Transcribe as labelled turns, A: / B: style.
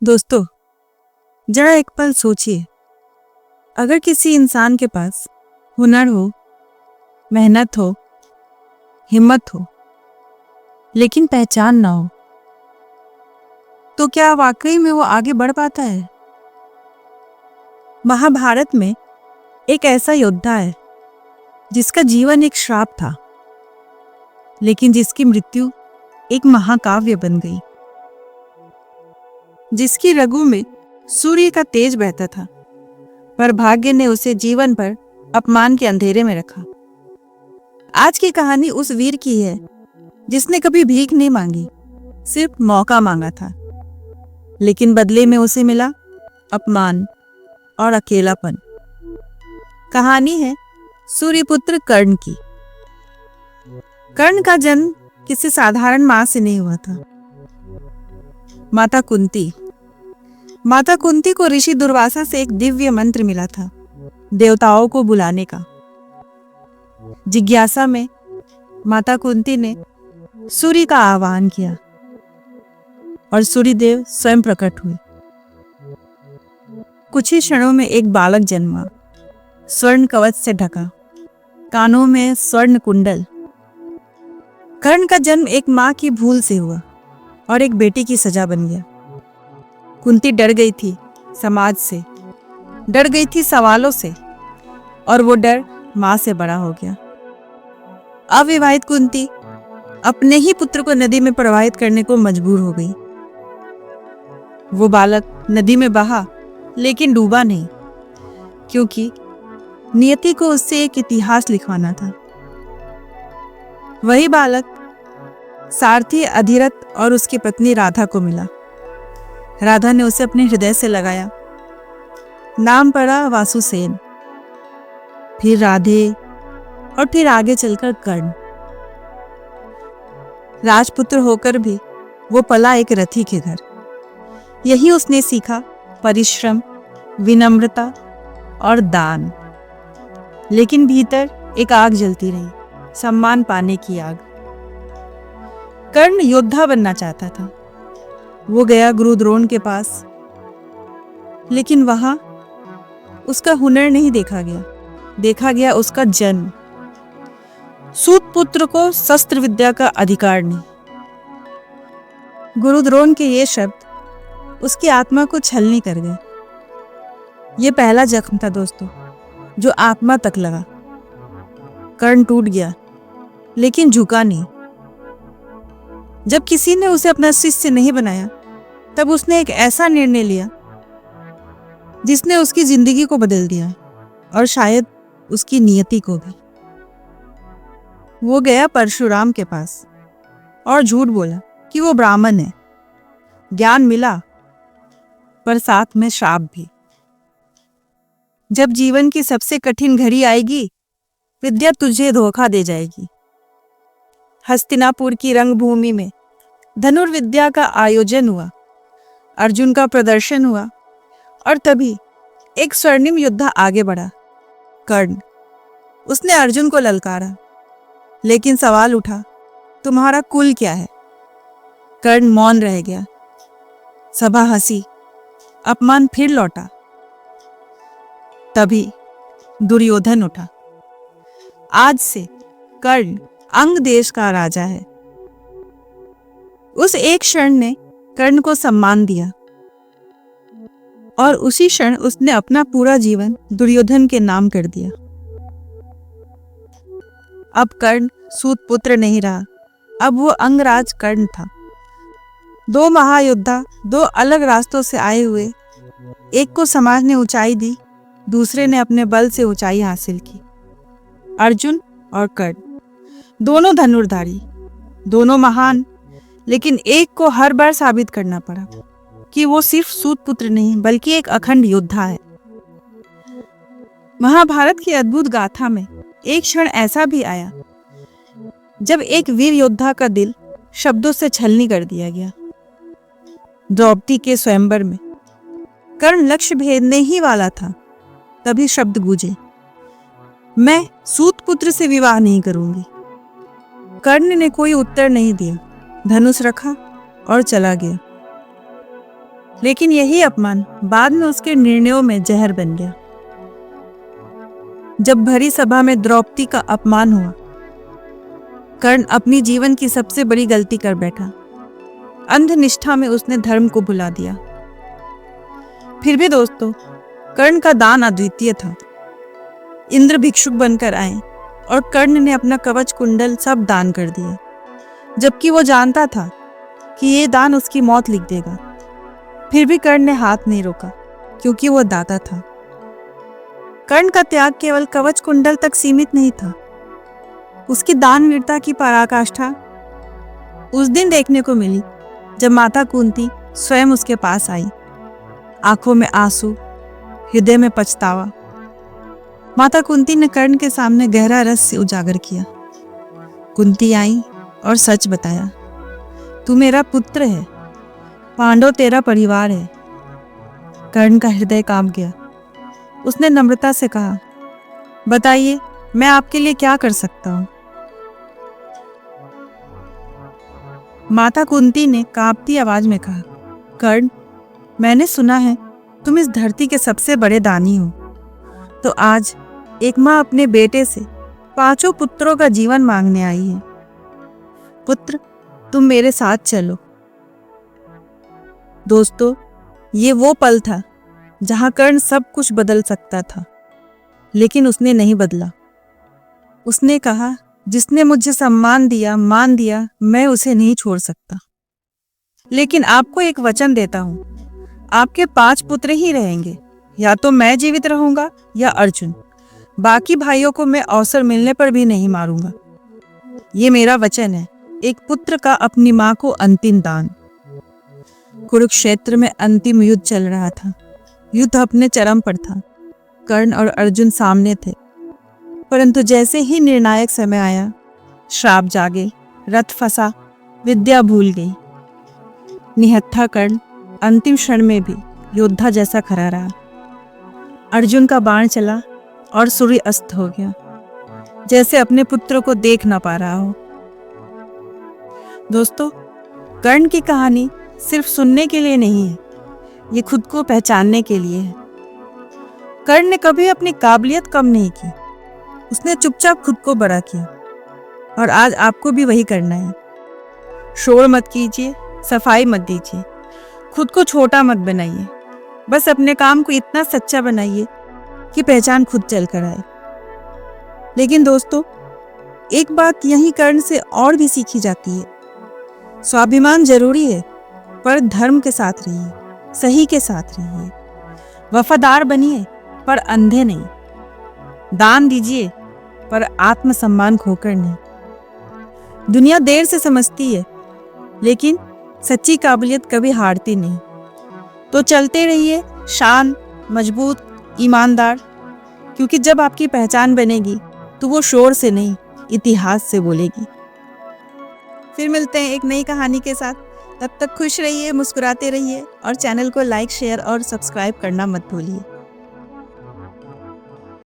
A: दोस्तों, जरा एक पल सोचिए, अगर किसी इंसान के पास हुनर हो, मेहनत हो, हिम्मत हो, लेकिन पहचान ना हो, तो क्या वाकई में वो आगे बढ़ पाता है? महाभारत में एक ऐसा योद्धा है जिसका जीवन एक श्राप था, लेकिन जिसकी मृत्यु एक महाकाव्य बन गई। जिसकी रगों में सूर्य का तेज बहता था, पर भाग्य ने उसे जीवन भर अपमान के अंधेरे में रखा। आज की कहानी उस वीर की है जिसने कभी भीख नहीं मांगी, सिर्फ मौका मांगा था, लेकिन बदले में उसे मिला अपमान और अकेलापन। कहानी है सूर्यपुत्र कर्ण की। कर्ण का जन्म किसी साधारण मां से नहीं हुआ था। माता कुंती को ऋषि दुर्वासा से एक दिव्य मंत्र मिला था, देवताओं को बुलाने का। जिज्ञासा में माता कुंती ने सूर्य का आह्वान किया और सूर्यदेव स्वयं प्रकट हुए। कुछ ही क्षणों में एक बालक जन्मा, स्वर्ण कवच से ढका, कानों में स्वर्ण कुंडल। कर्ण का जन्म एक मां की भूल से हुआ और एक बेटी की सजा बन गया। कुंती डर गई थी समाज से, डर गई थी सवालों से, और वो डर मां से बड़ा हो गया। अविवाहित कुंती अपने ही पुत्र को नदी में प्रवाहित करने को मजबूर हो गई। वो बालक नदी में बहा, लेकिन डूबा नहीं, क्योंकि नियति को उससे एक इतिहास लिखवाना था। वही बालक सारथी अधिरथ और उसकी पत्नी राधा को मिला। राधा ने उसे अपने हृदय से लगाया। नाम पड़ा वासुसेन, फिर राधे, और फिर आगे चलकर कर्ण। राजपुत्र होकर भी वो पला एक रथी के घर। यही उसने सीखा परिश्रम, विनम्रता और दान। लेकिन भीतर एक आग जलती रही, सम्मान पाने की आग। कर्ण योद्धा बनना चाहता था। वो गया गुरु द्रोण के पास, लेकिन वहां उसका हुनर नहीं देखा गया, देखा गया उसका जन्म। सूत पुत्र को शस्त्र विद्या का अधिकार नहीं। गुरु द्रोण के ये शब्द उसकी आत्मा को छलनी कर गए। ये पहला जख्म था दोस्तों, जो आत्मा तक लगा। कर्ण टूट गया, लेकिन झुका नहीं। जब किसी ने उसे अपना शिष्य नहीं बनाया, तब उसने एक ऐसा निर्णय लिया जिसने उसकी जिंदगी को बदल दिया, और शायद उसकी नियति को भी। वो गया परशुराम के पास और झूठ बोला कि वो ब्राह्मण है। ज्ञान मिला, पर साथ में श्राप भी। जब जीवन की सबसे कठिन घड़ी आएगी, विद्या तुझे धोखा दे जाएगी। हस्तिनापुर की रंगभूमि में धनुर्विद्या का आयोजन हुआ, अर्जुन का प्रदर्शन हुआ, और तभी एक स्वर्णिम योद्धा आगे बढ़ा, कर्ण। उसने अर्जुन को ललकारा, लेकिन सवाल उठा, तुम्हारा कुल क्या है? कर्ण मौन रह गया। सभा हंसी, अपमान फिर लौटा। तभी दुर्योधन उठा। आज से कर्ण अंग देश का राजा है। उस एक क्षण ने कर्ण को सम्मान दिया, और उसी क्षण उसने अपना पूरा जीवन दुर्योधन के नाम कर दिया। अब कर्ण सूत पुत्र नहीं रहा, अब वो अंगराज कर्ण था। दो महायोद्धा, दो अलग रास्तों से आए हुए। एक को समाज ने ऊंचाई दी, दूसरे ने अपने बल से ऊंचाई हासिल की। अर्जुन और कर्ण दोनों धनुर्धारी, दोनों महान, लेकिन एक को हर बार साबित करना पड़ा कि वो सिर्फ सूत पुत्र नहीं, बल्कि एक अखंड योद्धा है। महाभारत की अद्भुत गाथा में एक क्षण ऐसा भी आया जब एक वीर योद्धा का दिल शब्दों से छलनी कर दिया गया। द्रौपदी के स्वयंवर में कर्ण लक्ष्य भेदने ही वाला था, तभी शब्द गूंजे, मैं सूत पुत्र से विवाह नहीं करूंगी। कर्ण ने कोई उत्तर नहीं दिया, धनुष रखा और चला गया। लेकिन यही अपमान बाद में उसके निर्णयों में जहर बन गया। जब भरी सभा में द्रौपदी का अपमान हुआ, कर्ण अपनी जीवन की सबसे बड़ी गलती कर बैठा। अंध निष्ठा में उसने धर्म को भुला दिया। फिर भी दोस्तों, कर्ण का दान अद्वितीय था। इंद्र भिक्षुक बनकर आए और कर्ण ने अपना कवच कुंडल सब दान कर दिया, जबकि वो जानता था कि ये दान उसकी मौत लिख देगा। फिर भी कर्ण ने हाथ नहीं रोका, क्योंकि वो दाता था। कर्ण का त्याग केवल कवच कुंडल तक सीमित नहीं था। उसकी दानवीरता की पराकाष्ठा उस दिन देखने को मिली जब माता कुंती स्वयं उसके पास आई, आंखों में आंसू, हृदय में पछतावा। माता कुंती ने कर्ण के सामने गहरा रहस्य उजागर किया। कुंती आई और सच बताया, तू मेरा पुत्र है, पांडव तेरा परिवार है। कर्ण का हृदय कांप गया। उसने नम्रता से कहा, बताइए, मैं आपके लिए क्या कर सकता हूं? माता कुंती ने कांपती आवाज में कहा, कर्ण, मैंने सुना है तुम इस धरती के सबसे बड़े दानी हो। तो आज एक माँ अपने बेटे से 5 पुत्रों का जीवन मांगने आई है। पुत्र, तुम मेरे साथ चलो। दोस्तों, ये वो पल था जहां कर्ण सब कुछ बदल सकता था, लेकिन उसने नहीं बदला। उसने कहा, जिसने मुझे सम्मान दिया, मान दिया, मैं उसे नहीं छोड़ सकता। लेकिन आपको एक वचन देता हूं, आपके 5 पुत्र ही रहेंगे। या तो मैं जीवित रहूंगा या अर्जुन। बाकी भाइयों को मैं अवसर मिलने पर भी नहीं मारूंगा। ये मेरा वचन है, एक पुत्र का अपनी मां को अंतिम दान। कुरुक्षेत्र में अंतिम युद्ध चल रहा था। युद्ध अपने चरम पर था। कर्ण और अर्जुन सामने थे, परंतु जैसे ही निर्णायक समय आया, श्राप जागे, रथ फंसा, विद्या भूल गई। निहत्था कर्ण अंतिम क्षण में भी योद्धा जैसा खड़ा रहा। अर्जुन का बाण चला और सूर्य अस्त हो गया, जैसे अपने पुत्र को देख ना पा रहा हो। दोस्तों, कर्ण की कहानी सिर्फ सुनने के लिए नहीं है, ये खुद को पहचानने के लिए है। कर्ण ने कभी अपनी काबिलियत कम नहीं की। उसने चुपचाप खुद को बड़ा किया, और आज आपको भी वही करना है। शोर मत कीजिए, सफाई मत दीजिए, खुद को छोटा मत बनाइए। बस अपने काम को इतना सच्चा बनाइए कि पहचान खुद चल कर आए। लेकिन दोस्तों, एक बात यहीं कर्ण से और भी सीखी जाती है। स्वाभिमान जरूरी है, पर धर्म के साथ रहिए, सही के साथ रहिए। वफादार बनिए, पर अंधे नहीं। दान दीजिए, पर आत्मसम्मान खोकर नहीं। दुनिया देर से समझती है, लेकिन सच्ची काबिलियत कभी हारती नहीं। तो चलते रहिए शान, मजबूत, ईमानदार, क्योंकि जब आपकी पहचान बनेगी तो वो शोर से नहीं, इतिहास से बोलेगी। फिर मिलते हैं एक नई कहानी के साथ। तब तक खुश रहिए, मुस्कुराते रहिए और चैनल को लाइक, शेयर और सब्सक्राइब करना मत भूलिए।